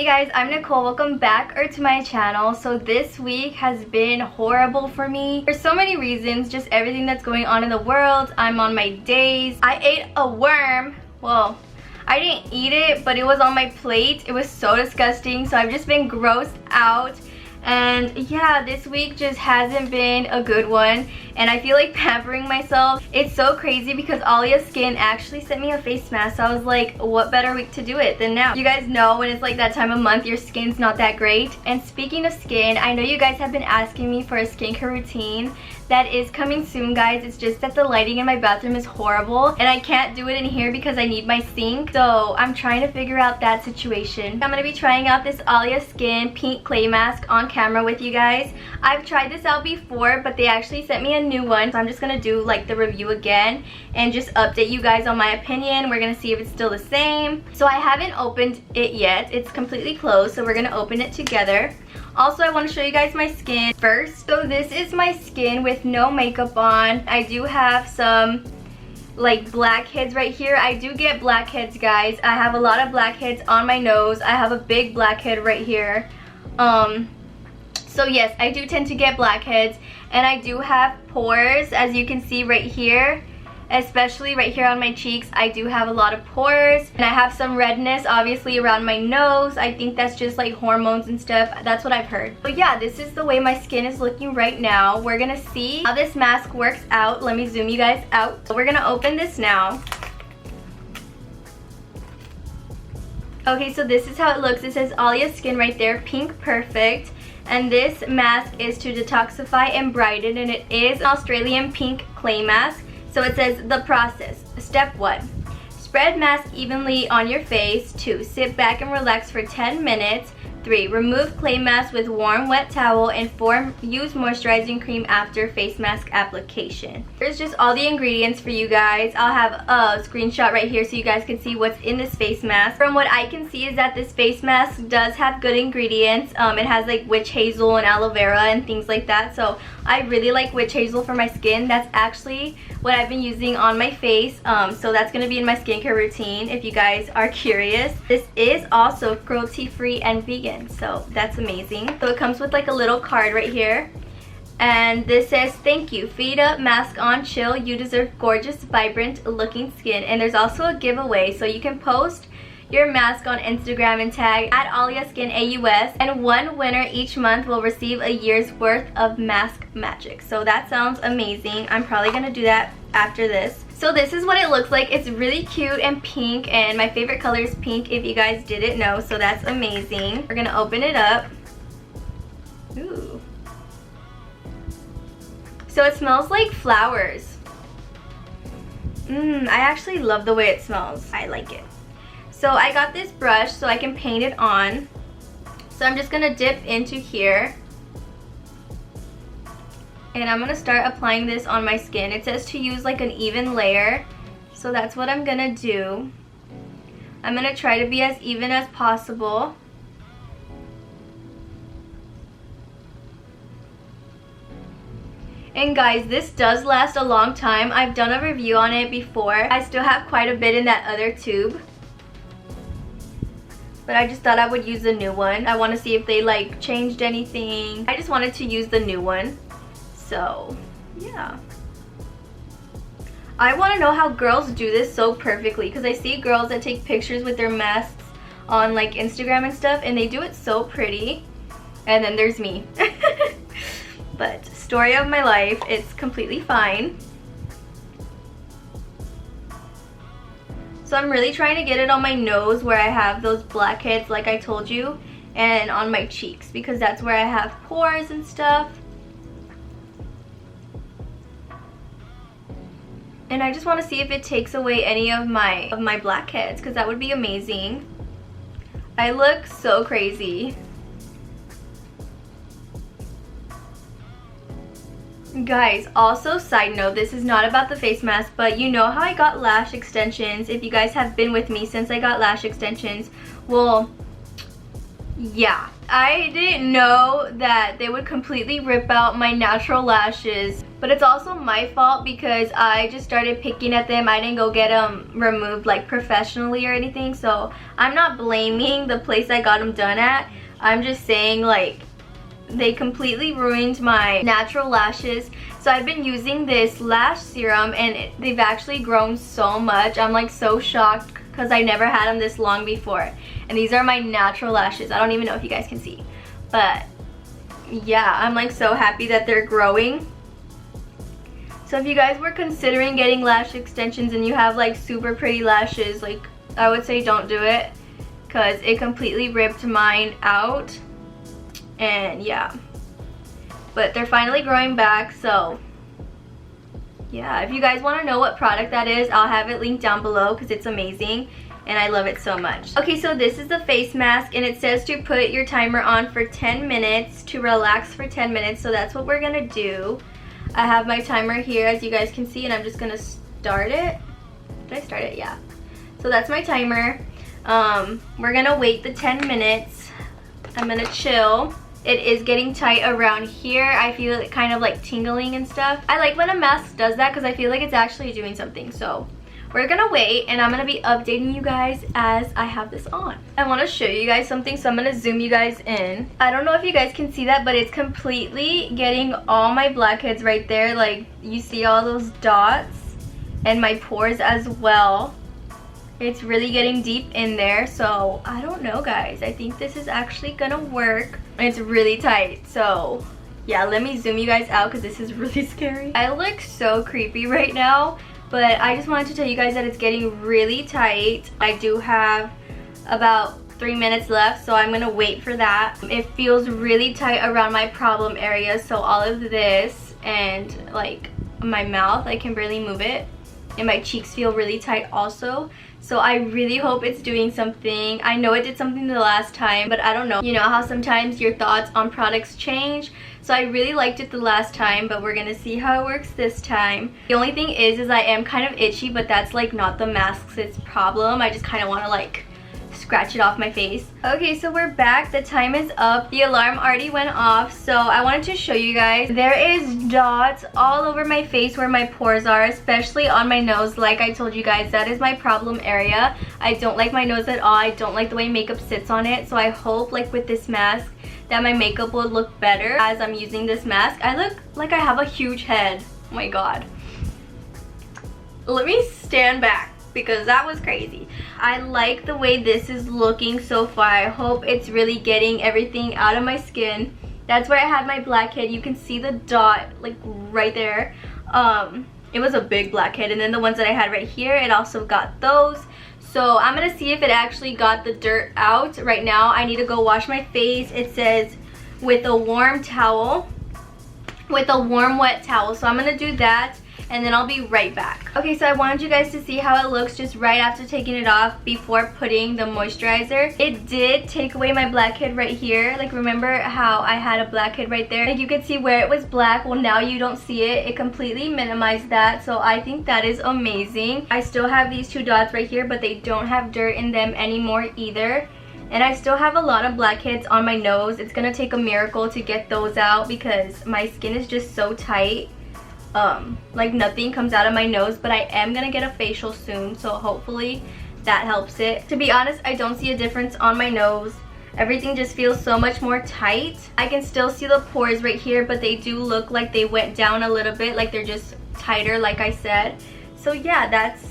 Hey guys, I'm Nicole. Welcome back to my channel. So this week has been horrible for me for so many reasons, just everything that's going on in the world. I'm on my days. I ate a worm. Well, I didn't eat it, but it was on my plate. It was so disgusting. So I've just been grossed out. And yeah, this week just hasn't been a good one, and I feel like pampering myself. It's so crazy because Alya's skin actually sent me a face mask, so I was like, what better week to do it than now? You guys know when it's like that time of month, your skin's not that great. And speaking of skin, I know you guys have been asking me for a skincare routine. That is coming soon, guys. It's just that the lighting in my bathroom is horrible and I can't do it in here because I need my sink, so I'm trying to figure out that situation. I'm gonna be trying out this Alya Skin pink clay mask on camera with you guys. I've tried this out before, but they actually sent me a new one, so I'm just gonna do like the review again and just update you guys on my opinion. We're gonna see if it's still the same. So I haven't opened it yet. It's completely closed, so we're gonna open it together. Also, I want to show you guys my skin first. So this is my skin with no makeup on. I do have some like blackheads right here. I do get blackheads, guys. I have a lot of blackheads on my nose. I have a big blackhead right here. So yes, I do tend to get blackheads, and I do have pores, as you can see right here. Especially right here on my cheeks, I do have a lot of pores, and I have some redness obviously around my nose. I think that's just like hormones and stuff. That's what I've heard. But yeah, this is the way my skin is looking right now. We're gonna see how this mask works out. Let me zoom you guys out. So we're gonna open this now. Okay, so this is how it looks. It says Alya Skin right there, pink perfect. And this mask is to detoxify and brighten, and it is an Australian pink clay mask. So it says the process. Step 1. Spread mask evenly on your face. 2. Sit back and relax for 10 minutes. 3. Remove clay mask with warm wet towel. And 4. Use moisturizing cream after face mask application. Here's just all the ingredients for you guys. I'll have a screenshot right here so you guys can see what's in this face mask. From what I can see is that this face mask does have good ingredients. It has like witch hazel and aloe vera and things like that. So I really like witch hazel for my skin. That's actually what I've been using on my face. So that's going to be in my skincare routine if you guys are curious. This is also cruelty free and vegan, so that's amazing. So it comes with like a little card right here, and this says, thank you, feed up, mask on, chill, you deserve gorgeous, vibrant looking skin. And there's also a giveaway, so you can post your mask on Instagram and tag @AlyaSkinAUS, and one winner each month will receive a year's worth of mask magic. So that sounds amazing. I'm probably gonna do that after this. So this is what it looks like. It's really cute and pink, and my favorite color is pink if you guys didn't know, so that's amazing. We're gonna open it up. Ooh. So it smells like flowers. I actually love the way it smells. I like it. So I got this brush so I can paint it on. So I'm just gonna dip into here, and I'm gonna start applying this on my skin. It says to use like an even layer, so that's what I'm gonna do. I'm gonna try to be as even as possible. And guys, this does last a long time. I've done a review on it before. I still have quite a bit in that other tube, but I just thought I would use the new one. I want to see if they like changed anything. I just wanted to use the new one. So yeah, I want to know how girls do this so perfectly, because I see girls that take pictures with their masks on like Instagram and stuff, and they do it so pretty. And then there's me. But story of my life, it's completely fine. So I'm really trying to get it on my nose where I have those blackheads like I told you, and on my cheeks because that's where I have pores and stuff. And I just want to see if it takes away any of my blackheads, because that would be amazing. I look so crazy. Guys, also side note, this is not about the face mask, but you know how I got lash extensions. If you guys have been with me since I got lash extensions, well, yeah, I didn't know that they would completely rip out my natural lashes, but it's also my fault because I just started picking at them. I didn't go get them removed like professionally or anything, so I'm not blaming the place I got them done at. I'm just saying, like, they completely ruined my natural lashes. So I've been using this lash serum and they've actually grown so much. I'm like so shocked because I never had them this long before. And these are my natural lashes. I don't even know if you guys can see, but yeah, I'm like so happy that they're growing. So if you guys were considering getting lash extensions and you have like super pretty lashes, like, I would say don't do it because it completely ripped mine out. And yeah, but they're finally growing back. So yeah, if you guys want to know what product that is, I'll have it linked down below because it's amazing and I love it so much. Okay, so this is the face mask and it says to put your timer on for 10 minutes to relax for 10 minutes. So that's what we're gonna do. I have my timer here, as you guys can see, and I'm just gonna start it. Did I start it? Yeah. So that's my timer. We're gonna wait the 10 minutes. I'm gonna chill. It is getting tight around here. I feel it kind of like tingling and stuff. I like when a mask does that because I feel like it's actually doing something. So we're gonna wait and I'm gonna be updating you guys as I have this on. I want to show you guys something, so I'm gonna zoom you guys in. I don't know if you guys can see that, but it's completely getting all my blackheads right there. Like, you see all those dots and my pores as well. It's really getting deep in there, so I don't know, guys. I think this is actually gonna work. It's really tight, so yeah, let me zoom you guys out because this is really scary. I look so creepy right now, but I just wanted to tell you guys that it's getting really tight. I do have about 3 minutes left, so I'm gonna wait for that. It feels really tight around my problem area, so all of this and like my mouth, I can barely move it, and my cheeks feel really tight also. So I really hope it's doing something. I know it did something the last time, but I don't know. You know how sometimes your thoughts on products change? So I really liked it the last time, but we're gonna see how it works this time. The only thing is I am kind of itchy, but that's like not the mask's problem. I just kind of want to like scratch it off my face. Okay, so we're back. The time is up. The alarm already went off, so I wanted to show you guys. There is dots all over my face where my pores are, especially on my nose. Like I told you guys, that is my problem area. I don't like my nose at all. I don't like the way makeup sits on it, so I hope like with this mask that my makeup will look better as I'm using this mask. I look like I have a huge head. Oh my god. Let me stand back because that was crazy. I like the way this is looking so far. I hope it's really getting everything out of my skin. That's where I had my blackhead. You can see the dot like right there. It was a big blackhead, and then the ones that I had right here, it also got those. So I'm gonna see if it actually got the dirt out. Right now I need to go wash my face. It says with a warm towel, with a warm wet towel. So I'm gonna do that and then I'll be right back. Okay, so I wanted you guys to see how it looks just right after taking it off before putting the moisturizer. It did take away my blackhead right here. Like, remember how I had a blackhead right there? Like, you could see where it was black. Well, now you don't see it. It completely minimized that, so I think that is amazing. I still have these two dots right here, but they don't have dirt in them anymore either. And I still have a lot of blackheads on my nose. It's gonna take a miracle to get those out because my skin is just so tight. Like nothing comes out of my nose, but I am gonna get a facial soon, so hopefully that helps it. To be honest, I don't see a difference on my nose. Everything just feels so much more tight. I can still see the pores right here, but they do look like they went down a little bit, like they're just tighter, like I said. So yeah, that's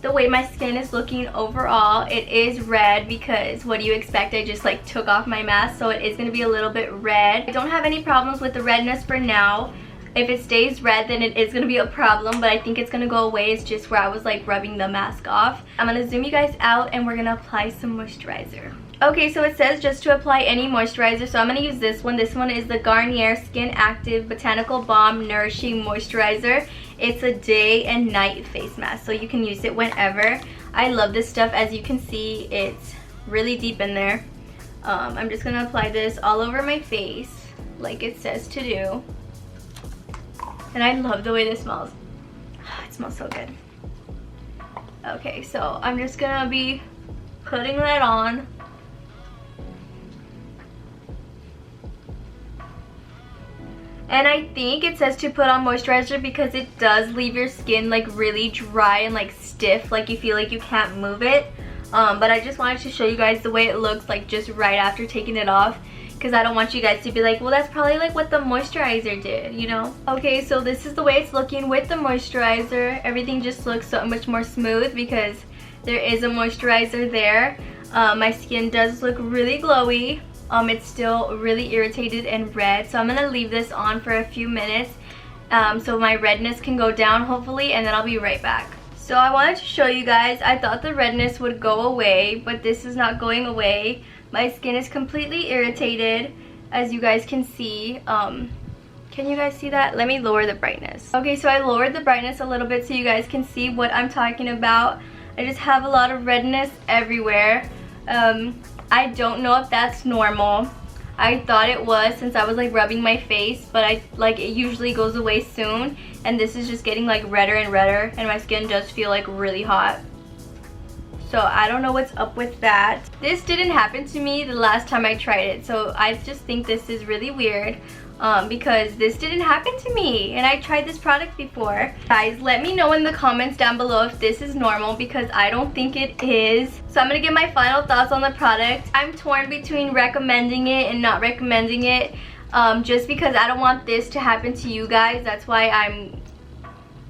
the way my skin is looking overall. It is red because what do you expect? I just like took off my mask, so it is gonna be a little bit red. I don't have any problems with the redness for now. If it stays red, then it is gonna be a problem, but I think it's gonna go away. It's just where I was like rubbing the mask off. I'm gonna zoom you guys out and we're gonna apply some moisturizer. Okay, so it says just to apply any moisturizer, so I'm gonna use this one. This one is the Garnier Skin Active Botanical Balm Nourishing Moisturizer. It's a day and night face mask, so you can use it whenever. I love this stuff. As you can see, it's really deep in there. I'm just gonna apply this all over my face like it says to do. And I love the way this smells. It smells so good. Okay, so I'm just gonna be putting that on. And I think it says to put on moisturizer because it does leave your skin like really dry and like stiff, like you feel like you can't move it. But I just wanted to show you guys the way it looks like just right after taking it off, because I don't want you guys to be like, well, that's probably like what the moisturizer did, you know? Okay, so this is the way it's looking with the moisturizer. Everything just looks so much more smooth because there is a moisturizer there. My skin does look really glowy. It's still really irritated and red, so I'm gonna leave this on for a few minutes so my redness can go down hopefully, and then I'll be right back. So I wanted to show you guys, I thought the redness would go away, but this is not going away. My skin is completely irritated, as you guys can see. Can you guys see that? Let me lower the brightness. Okay, so I lowered the brightness a little bit so you guys can see what I'm talking about. I just have a lot of redness everywhere. I don't know if that's normal. I thought it was since I was like rubbing my face, but it usually goes away soon, and this is just getting like redder and redder, and my skin does feel like really hot. So I don't know what's up with that. This didn't happen to me the last time I tried it, so I just think this is really weird because this didn't happen to me, and I tried this product before. Guys, let me know in the comments down below if this is normal, because I don't think it is. So I'm gonna give my final thoughts on the product. I'm torn between recommending it and not recommending it, just because I don't want this to happen to you guys. That's why I'm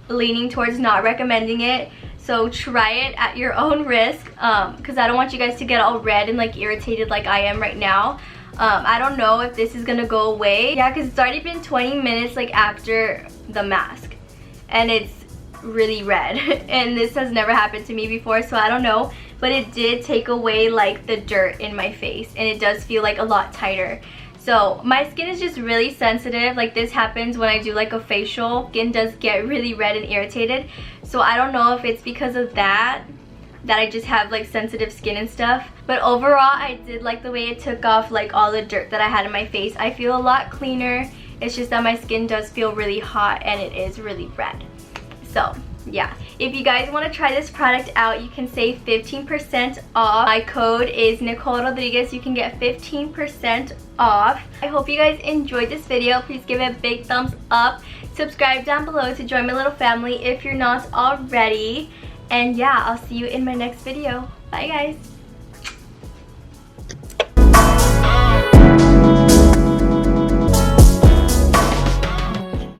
leaning towards not recommending it. So try it at your own risk, because I don't want you guys to get all red and like irritated like I am right now. I don't know if this is gonna go away. Yeah, because it's already been 20 minutes like after the mask, and it's really red. And this has never happened to me before, so I don't know. But it did take away like the dirt in my face, and it does feel like a lot tighter. So my skin is just really sensitive. Like this happens when I do like a facial. Skin does get really red and irritated. So I don't know if it's because of that I just have like sensitive skin and stuff. But overall, I did like the way it took off like all the dirt that I had in my face. I feel a lot cleaner. It's just that my skin does feel really hot and it is really red. So yeah, if you guys want to try this product out, you can save 15% off. My code is Nicole Rodriguez. You can get 15% off. I hope you guys enjoyed this video. Please give it a big thumbs up. Subscribe down below to join my little family if you're not already. And yeah, I'll see you in my next video. Bye guys.